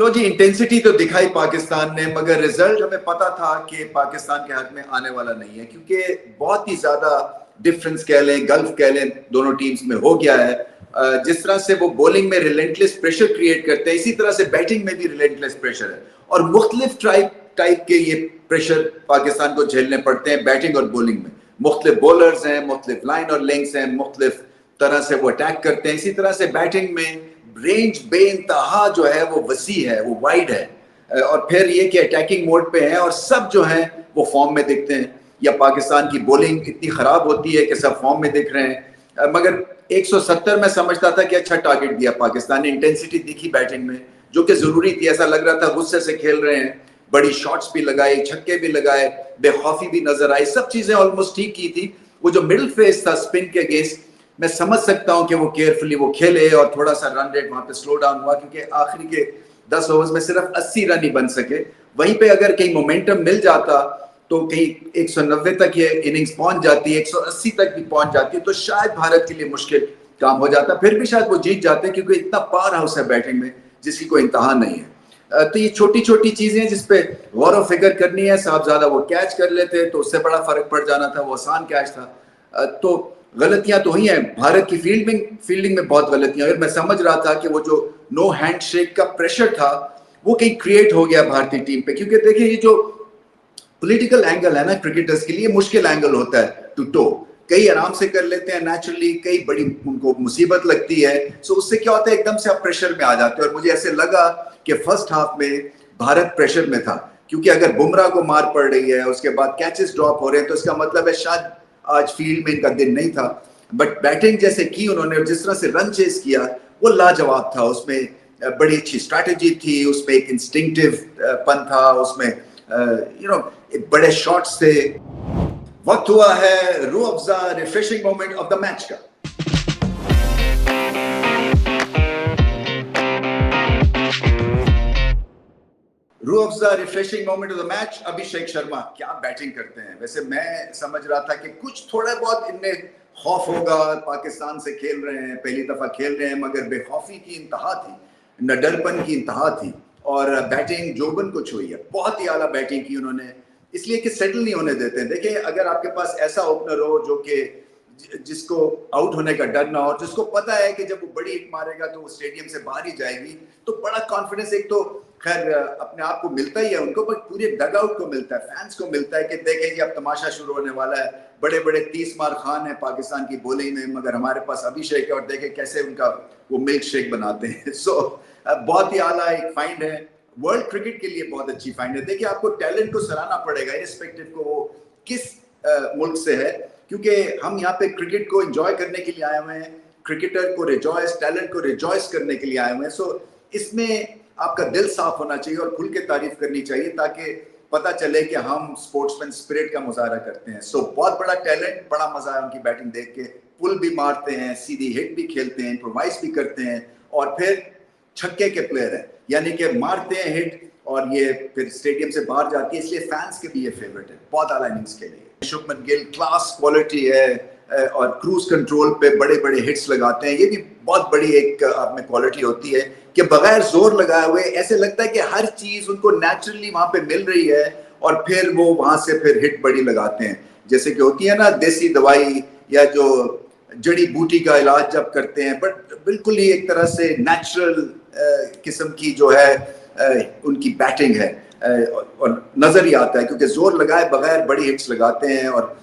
लो जी, intensity तो दिखाई पाकिस्तान ने, मगर रिजल्ट हमें पता था कि पाकिस्तान के हक में आने वाला नहीं है, क्योंकि बहुत ही ज्यादा डिफरेंस कह लें, गल्फ कह लें, दोनों टीम्स में हो गया है। जिस तरह से वो बॉलिंग में रिलेंटलेस प्रेशर क्रिएट करते हैं, इसी तरह से बैटिंग में भी रिलेंटलेस प्रेशर है, और मुख्तलिफ टाइप के ये प्रेशर पाकिस्तान को झेलने पड़ते हैं बैटिंग और बॉलिंग में। मुख्तलिफ बॉलर्स हैं, मुख्तलिफ लाइन और लेंग्स हैं, मुख्तलिफ तरह से वो अटैक करते हैं। इसी तरह से बैटिंग में रेंज बेइंतहा जो है वो वसी है, वो वाइड है, और फिर ये कि अटैकिंग मोड पे है और सब जो है वो फॉर्म में दिखते हैं, या पाकिस्तान की बॉलिंग इतनी खराब होती है कि सब फॉर्म में दिख रहे हैं। मगर 170 में समझता था कि अच्छा टारगेट दिया पाकिस्तान ने, इंटेंसिटी दिखी बैटिंग में जो कि जरूरी थी। ऐसा लग रहा था गुस्से से खेल रहे हैं, बड़ी शॉट्स भी लगाई, छक्के भी लगाए, बेखौफी भी नजर आई, सब चीजें ऑलमोस्ट ठीक की थी। वो जो मिडिल फेज था स्पिन के अगेंस्ट, मैं समझ सकता हूं कि वो केयरफुली वो खेले और थोड़ा सा रन रेट वहां पे स्लो डाउन हुआ, क्योंकि आखिरी के 10 ओवर्स में सिर्फ 80 रन ही बन सके। वहीं पे अगर कहीं मोमेंटम मिल जाता तो कहीं 190 तक ये इनिंग्स पहुंच जाती, 180 तक भी पहुंच जाती, तो शायद भारत के लिए मुश्किल काम हो जाता। फिर भी शायद वो जीत जाते, क्योंकि इतना पावर हाउस है बैटिंग में जिसकी कोई इंतहा नहीं है। तो ये छोटी छोटी चीजें जिसपे गौर व फिक्र करनी है। साहबजादा वो कैच कर लेते तो उससे बड़ा फर्क पड़ जाना था, वो आसान कैच था। तो गलतियां तो हुई हैं, भारत की फील्डिंग में बहुत गलतियां हुई। मैं समझ रहा था कि वो जो नो हैंडशेक का प्रेशर था वो कहीं क्रिएट हो गया भारतीय टीम पे, क्योंकि देखिए ये जो पॉलिटिकल एंगल है ना क्रिकेटर्स के लिए, मुश्किल एंगल होता है टू टो। कई आराम से कर लेते हैं नेचुरली, कई बड़ी उनको मुसीबत लगती है। सो उससे क्या होता है, एकदम से आप प्रेशर में आ जाते हैं। और मुझे ऐसे लगा कि फर्स्ट हाफ में भारत प्रेशर में था, क्योंकि अगर बुमराह को मार पड़ रही है, उसके बाद कैचेस ड्रॉप हो रहे हैं, तो इसका मतलब है शायद आज फील्ड में इनका दिन नहीं था। बट बैटिंग जैसे की उन्होंने, जिस तरह से रन चेस किया, वो लाजवाब था। उसमें बड़ी अच्छी स्ट्रैटेजी थी, उसमें एक इंस्टिंक्टिव पन था, उसमें बड़े शॉट्स थे। वक्त हुआ है Rooh Afza refreshing moment of the match का। Rooh Afza refreshing moment of the match, Abhishek Sharma क्या बैटिंग करते हैं। वैसे मैं समझ रहा था कि कुछ थोड़ा बहुत इनमें खौफ होगा, पाकिस्तान से खेल रहे हैं, पहली दफा खेल रहे हैं, मगर बेखौफी की इंतहा थी, नडरपन की इंतहा थी, और बैटिंग जोबन को छुई है। बहुत ही आला बैटिंग की उन्होंने, इसलिए कि सेटल नहीं होने देते हैं। देखिए अगर आपके पास ऐसा ओपनर हो जो कि जिसको आउट होने का डर ना हो, जिसको पता है कि जब वो बड़ी हिट मारेगा तो वो स्टेडियम से बाहर ही जाएगी, तो बड़ा कॉन्फिडेंस एक तो खैर अपने आप को मिलता ही है उनको, पर पूरे डग आउट को मिलता है, फैंस को मिलता है कि देखें कि अब तमाशा शुरू होने वाला है। बड़े बड़े 30 मार खान है पाकिस्तान की बॉलिंग में, मगर हमारे पास अभिषेक है, और देखें कैसे उनका वो मिल्क शेक बनाते हैं। सो बहुत ही आला एक फाइंड है, वर्ल्ड क्रिकेट के लिए बहुत अच्छी फाइंड है। देखिए आपको टैलेंट को सराहना पड़ेगा, इर्रिस्पेक्टिव को वो किस मुल्क से है, क्योंकि हम यहाँ पे क्रिकेट को एंजॉय करने के लिए आए हुए हैं, क्रिकेटर को रिजॉयस, टैलेंट को रिजॉयस करने के लिए आए हुए हैं। सो इसमें आपका दिल साफ होना चाहिए और खुल के तारीफ करनी चाहिए, ताकि पता चले कि हम स्पोर्ट्समैन स्पिरिट का मुजाहरा करते हैं। सो बहुत बड़ा टैलेंट, बड़ा मजा है उनकी बैटिंग देख के। पुल भी मारते हैं, सीधी हिट भी खेलते हैं, इम्प्रोवाइज भी करते हैं, और फिर छक्के के प्लेयर हैं, यानी कि मारते हैं हिट और ये फिर स्टेडियम से बाहर जाती है, इसलिए फैंस के भी ये फेवरेट है। बहुत आला इनिंग्स खेली। शुभमन गिल क्लास क्वालिटी है, और क्रूज कंट्रोल पे बड़े बड़े हिट्स लगाते हैं। ये भी बहुत बड़ी एक आप में क्वालिटी होती है कि बगैर जोर लगाए हुए ऐसे लगता है कि हर चीज उनको नेचुरली वहां पे मिल रही है, और फिर वो वहां से फिर हिट बड़ी लगाते हैं। जैसे कि होती है ना देसी दवाई या जो जड़ी बूटी का इलाज जब करते हैं, बट बिल्कुल ही एक तरह से नेचुरल किस्म की जो है उनकी बैटिंग है, और नजर ही आता है, क्योंकि जोर लगाए बगैर बड़ी हिट्स लगाते हैं, और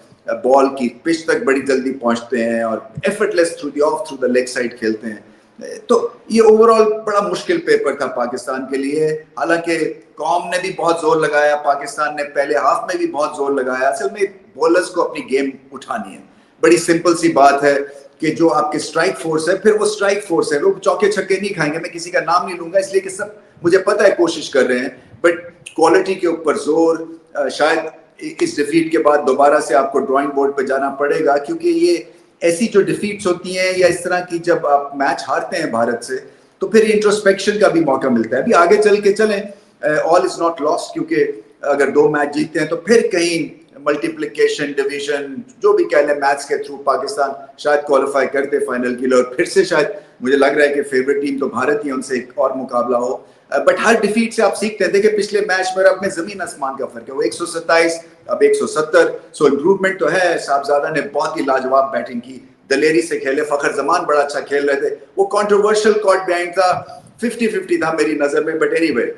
बॉल की पिच तक बड़ी जल्दी पहुंचते हैं, और effortless through the of through the leg side खेलते हैं। तो ये ओवरऑल बड़ा मुश्किल पेपर था पाकिस्तान के लिए। हालांकि कौम ने भी बहुत जोर लगाया, पाकिस्तान ने पहले हाफ में भी बहुत जोर लगाया। असल में बॉलर्स को अपनी गेम उठानी है। बड़ी सिंपल सी बात है कि जो आपके स्ट्राइक फोर्स है, फिर वो स्ट्राइक फोर्स है, वो चौके छक्के नहीं खाएंगे। मैं किसी का नाम नहीं लूंगा इसलिए कि सब मुझे पता है कोशिश कर रहे हैं, बट क्वालिटी के ऊपर जोर। शायद इस डिफीट के बाद दोबारा से आपको ड्राइंग बोर्ड पे जाना पड़ेगा, क्योंकि ये ऐसी जो डिफीट्स होती हैं या इस तरह की जब आप मैच हारते हैं भारत से, तो फिर इंट्रोस्पेक्शन का भी मौका मिलता है। अभी आगे चल के चलें, ऑल इज नॉट लॉस्ट, क्योंकि अगर 2 मैच जीतते हैं तो फिर कहीं मल्टीप्लिकेशन डिवीजन जो भी कह लें मैथ्स के थ्रू पाकिस्तान शायद क्वालिफाई कर दे फाइनल के लिए और फिर से शायद मुझे लग रहा है कि फेवरेट टीम तो भारत ही है, उनसे एक और मुकाबला हो। बट हर डिफीट से आप सीखते हैं। देखिए पिछले मैच में अब में जमीन आसमान का फर्क है, वो 127 अब 170, सो इम्प्रूवमेंट तो है। साहबजादा ने बहुत ही लाजवाब बैटिंग की, दलेरी से खेले, फखर जमान बड़ा अच्छा खेल रहे थे। वो कंट्रोवर्शियल कॉट बिहाइंड था, 50-50 था मेरी नजर में, बट एनीवे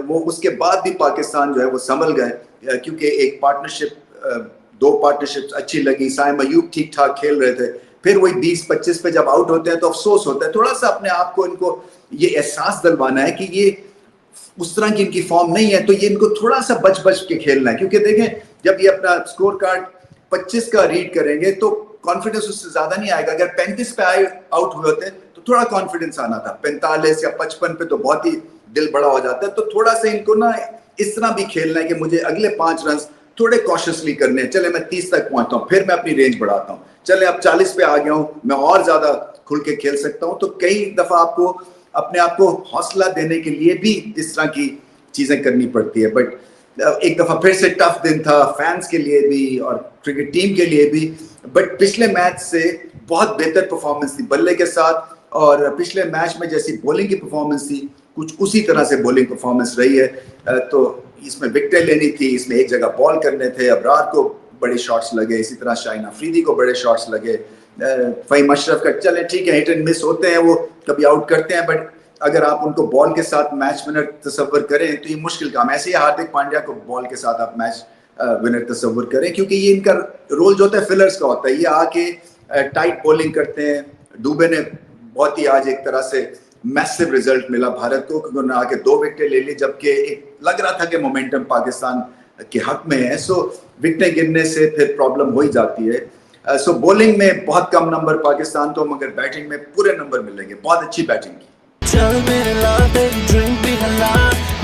वो उसके बाद भी पाकिस्तान जो है वो संभल गए क्योंकि एक पार्टनरशिप, दो पार्टनरशिप्स अच्छी लगी। साइम अयूब ठीक ठाक खेल रहे थे। फिर वही 20-25 पे जब आउट होते हैं तो अफसोस होता है। थोड़ा सा अपने आप को इनको ये एहसास दिलवाना है कि ये उस तरह की इनकी फॉर्म नहीं है, तो ये इनको थोड़ा सा बच बच के खेलना है। क्योंकि देखें जब ये अपना स्कोर कार्ड 25 का रीड करेंगे तो कॉन्फिडेंस उससे ज्यादा नहीं आएगा। अगर 35 पे आउट हुए होते तो थोड़ा कॉन्फिडेंस आना था, 45 या 55 पे तो बहुत ही दिल बड़ा हो जाता है। तो थोड़ा सा इनको ना इस तरह भी खेलना है कि मुझे अगले 5 रन थोड़े कॉशियसली करने हैं। चले मैं 30 तक पहुंचता हूँ, फिर मैं अपनी रेंज बढ़ाता हूँ। चले अब 40 पे आ गया हूँ, मैं और ज्यादा खुल के खेल सकता हूँ। तो कई दफा आपको अपने आप को हौसला देने के लिए भी इस तरह की चीजें करनी पड़ती है। बट एक दफा फिर से टफ दिन था फैंस के लिए भी और क्रिकेट टीम के लिए भी। बट पिछले मैच से बहुत बेहतर परफॉर्मेंस थी बल्ले के साथ, और पिछले मैच में जैसी बॉलिंग की परफॉर्मेंस थी कुछ उसी तरह से बॉलिंग परफॉर्मेंस रही है। तो इसमें विकेटें लेनी थी, इसमें एक जगह बॉल करने थे। अबरार को बड़े शॉट्स लगे, इसी तरह शाहीन अफरीदी को बड़े शॉट्स लगे। फ़हीम अशरफ का चले ठीक है, हिट एंड मिस होते हैं, वो कभी आउट करते हैं, बट अगर आप उनको बॉल के साथ मैच विनर तस्वर करें तो ये मुश्किल काम है। ऐसे ही हार्दिक पांड्या को बॉल के साथ आप मैच विनर तस्वर करें, क्योंकि ये इनका रोल जो होता है फिलर्स का होता है। ये आके टाइट बॉलिंग करते हैं। दुबे ने बहुत ही आज एक तरह से मैसिव रिजल्ट मिला भारत को, क्योंकि उन्होंने आके 2 विकेटें ले ली, जबकि एक लग रहा था कि मोमेंटम पाकिस्तान के हक में है। सो विकेटें गिरने से फिर प्रॉब्लम हो ही जाती है। सो बॉलिंग में बहुत कम नंबर पाकिस्तान को, मगर बैटिंग में पूरे नंबर मिलेंगे। बहुत अच्छी बैटिंग की। चल मेरे लाल तेरी ड्रिंक भी हला,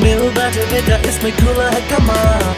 मेरे बैठे बेटा इसमें खुला है कमाल।